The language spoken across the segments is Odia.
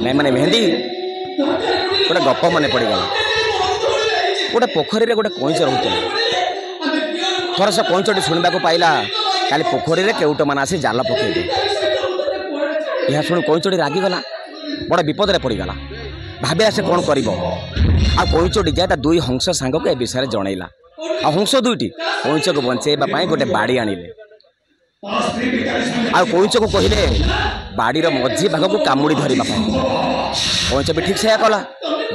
ନାଇଁ ମାନେ ମେହେନ୍ଦି ଗୋଟେ ଗପ ମନେ ପଡ଼ିଗଲା। ଗୋଟେ ପୋଖରୀରେ ଗୋଟେ କଇଁଚ ରହୁଥିଲା। ଥରେ ସେ କଇଁଚଟି ଶୁଣିବାକୁ ପାଇଲା କାଲି ପୋଖରୀରେ କେଉଟମାନେ ଆସି ଜାଲ ପକାଇବେ। ଏହା ଶୁଣି କଇଁଚଟି ରାଗିଗଲା, ବଡ଼ ବିପଦରେ ପଡ଼ିଗଲା। ଭାବିଲା ସେ କ'ଣ କରିବ। ଆଉ କଇଁଚଟି ଯାଏ ତା ଦୁଇ ହଂସ ସାଙ୍ଗକୁ ଏ ବିଷୟରେ ଜଣେଇଲା। ଆଉ ହଂସ ଦୁଇଟି କଇଁଚକୁ ବଞ୍ଚେଇବା ପାଇଁ ଗୋଟେ ବାଡ଼ି ଆଣିଲେ। ଆଉ କଇଁଚକୁ କହିଲେ ବାଡ଼ିର ମଝି ଭାଗକୁ କାମୁଡ଼ି ଧରିବା ପାଇଁ। କଇଁଚ ବି ଠିକ୍ ସେୟା କଲା,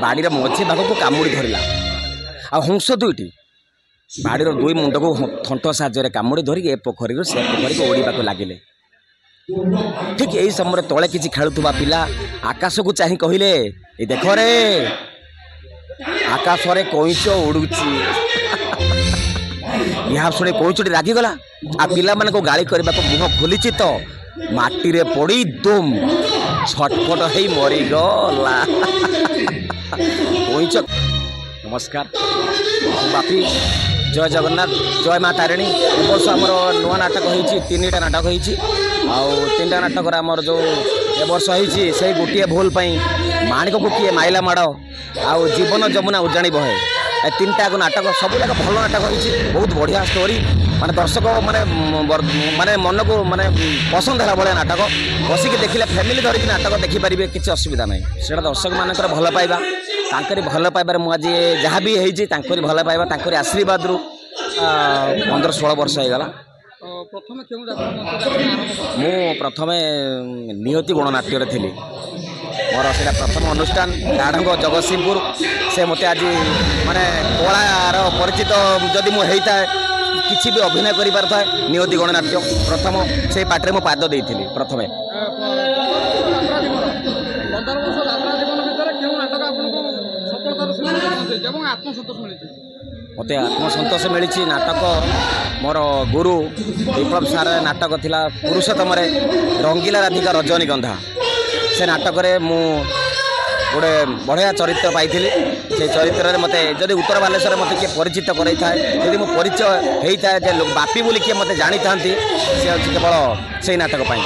ବାଡ଼ିର ମଝି ଭାଗକୁ କାମୁଡ଼ି ଧରିଲା। ଆଉ ହଂସ ଦୁଇଟି ବାଡ଼ିର ଦୁଇ ମୁଣ୍ଡକୁ ଥଣ୍ଟ ସାହାଯ୍ୟରେ କାମୁଡ଼ି ଧରିକି ଏ ପୋଖରୀରୁ ସେ ପୋଖରୀକୁ ଉଡ଼ିବାକୁ ଲାଗିଲେ। ଠିକ୍ ଏହି ସମୟରେ ତଳେ କିଛି ଖେଳୁଥିବା ପିଲା ଆକାଶକୁ ଚାହିଁ କହିଲେ, ଏ ଦେଖରେ ଆକାଶରେ କଇଁଚ ଉଡ଼ୁଛି। ଏହା ଶୁଣି କଇଁଚଟି ରାଗିଗଲା। ଆଉ ପିଲାମାନଙ୍କୁ ଗାଳି କରିବାକୁ ମୁହଁ ଖୋଲିଛି ତ ମାଟିରେ ପଡ଼ି ଦୁମ୍ ଛଟପଟ ହେଇ ମରିଗଲା। କଇଁଚ ନମସ୍କାର, ବାପି, ଜୟ ଜଗନ୍ନାଥ, ଜୟ ମା ତାରିଣୀ। ଏ ବର୍ଷ ଆମର ନୂଆ ନାଟକ ହେଇଛି, 3ଟା ନାଟକ ହେଇଛି। ଆଉ 3ଟା ନାଟକରେ ଆମର ଯେଉଁ ଏ ବର୍ଷ ହେଇଛି ସେଇ ଗୋଟିଏ ଭୁଲ ପାଇଁ ମାଣିକକୁ କିଏ ମାଇଲା ମାଡ଼ ଆଉ ଜୀବନ ଯମୁନା ଉଜାଣି ବହେ, ଏ 3ଟା ନାଟକ ସବୁଯାକ ଭଲ ନାଟକ ହେଇଛି। ବହୁତ ବଢ଼ିଆ ଷ୍ଟୋରି, ମାନେ ଦର୍ଶକ ମାନେ ମନକୁ ମାନେ ପସନ୍ଦ ହେଲା ଭଳିଆ ନାଟକ। ବସିକି ଦେଖିଲେ ଫ୍ୟାମିଲି ଧରିକି ନାଟକ ଦେଖିପାରିବେ, କିଛି ଅସୁବିଧା ନାହିଁ। ସେଇଟା ଦର୍ଶକମାନଙ୍କର ଭଲ ପାଇବା, ତାଙ୍କରି ଭଲ ପାଇବାରେ ମୁଁ ଆଜି ଯାହା ବି ହେଇଛି ତାଙ୍କରି ଭଲ ପାଇବା, ତାଙ୍କରି ଆଶୀର୍ବାଦରୁ 15-16 ବର୍ଷ ହେଇଗଲା। ମୁଁ ପ୍ରଥମେ ନିୟତି ଗଣନାଟ୍ୟରେ ଥିଲି। ମୋର ସେଇଟା ପ୍ରଥମ ଅନୁଷ୍ଠାନ ଗାଢ଼ଙ୍କ ଜଗତସିଂହପୁର। ସେ ମୋତେ ଆଜି ମାନେ କଳାର ପରିଚିତ ଯଦି ମୁଁ ହେଇଥାଏ, କିଛି ବି ଅଭିନୟ କରିପାରିଥାଏ, ନିୟତି ଗଣନାଟ୍ୟ ପ୍ରଥମ ସେଇ ପାଟିରେ ମୁଁ ପାଦ ଦେଇଥିଲି। ପ୍ରଥମେ ମୋତେ ଆତ୍ମସନ୍ତୋଷ ମିଳିଛି। ନାଟକ ମୋର ଗୁରୁ ବିପ୍ଳବ ସାର୍ ନାଟକ ଥିଲା ପୁରୁଷୋତ୍ତମରେ ରଙ୍ଗିଲା ରାଧିକା ରଜନୀଗନ୍ଧା। ସେ ନାଟକରେ ମୁଁ ଗୋଟେ ବଢ଼ିଆ ଚରିତ୍ର ପାଇଥିଲି। ସେ ଚରିତ୍ରରେ ମୋତେ ଯଦି ଉତ୍ତର ବାଲେଶ୍ୱରରେ ମୋତେ କିଏ ପରିଚିତ କରାଇଥାଏ, ଯଦି ମୁଁ ପରିଚୟ ହେଇଥାଏ ଯେ ବାପି ବୋଲି କିଏ ମୋତେ ଜାଣିଥାନ୍ତି, ସେ ହେଉଛି କେବଳ ସେଇ ନାଟକ ପାଇଁ।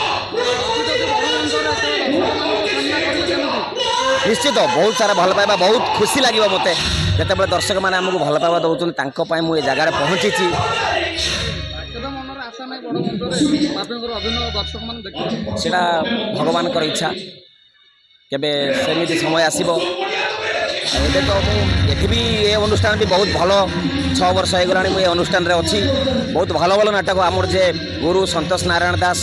ନିଶ୍ଚିତ ବହୁତ ସାରା ଭଲ ପାଇବା, ବହୁତ ଖୁସି ଲାଗିବ ମୋତେ ଯେତେବେଳେ ଦର୍ଶକମାନେ ଆମକୁ ଭଲ ପାଇବା ଦେଉଛନ୍ତି। ତାଙ୍କ ପାଇଁ ମୁଁ ଏ ଜାଗାରେ ପହଞ୍ଚିଛି। ସେଇଟା ଭଗବାନଙ୍କର ଇଚ୍ଛା, କେବେ ସେମିତି ସମୟ ଆସିବ। ଏବେ ତ ମୁଁ ଏଠି ବି ଏ ଅନୁଷ୍ଠାନ ବି ବହୁତ ଭଲ, 6 ବର୍ଷ ହେଇଗଲାଣି ମୁଁ ଏ ଅନୁଷ୍ଠାନରେ ଅଛି। ବହୁତ ଭଲ ଭଲ ନାଟକ ଆମର ଯେ ଗୁରୁ ସନ୍ତୋଷ ନାରାୟଣ ଦାସ,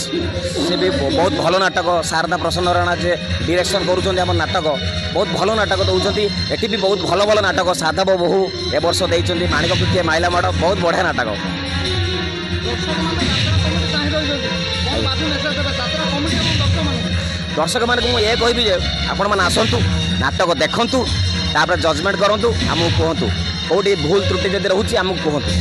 ସେ ବି ବହୁତ ଭଲ ନାଟକ। ଶାରଦା ପ୍ରସନ୍ନ ରାଣା ଯେ ଡିରେକ୍ସନ୍ କରୁଛନ୍ତି ଆମର ନାଟକ, ବହୁତ ଭଲ ନାଟକ ଦେଉଛନ୍ତି। ଏଠି ବି ବହୁତ ଭଲ ଭଲ ନାଟକ ସାଧବ ବୋହୂ ଏ ବର୍ଷ ଦେଇଛନ୍ତି, ମାଣିକକୁ କିଏ ମାଇଲା ମାଡ଼, ବହୁତ ବଢ଼ିଆ ନାଟକ। ଦର୍ଶକମାନଙ୍କୁ ମୁଁ ଏ କହିବି ଯେ ଆପଣମାନେ ଆସନ୍ତୁ, ନାଟକ ଦେଖନ୍ତୁ, ତାପରେ ଜଜମେଣ୍ଟ କରନ୍ତୁ, ଆମକୁ କୁହନ୍ତୁ କେଉଁଠି ଭୁଲ ତ୍ରୁଟି ଯଦି ରହୁଛି ଆମକୁ କୁହନ୍ତୁ।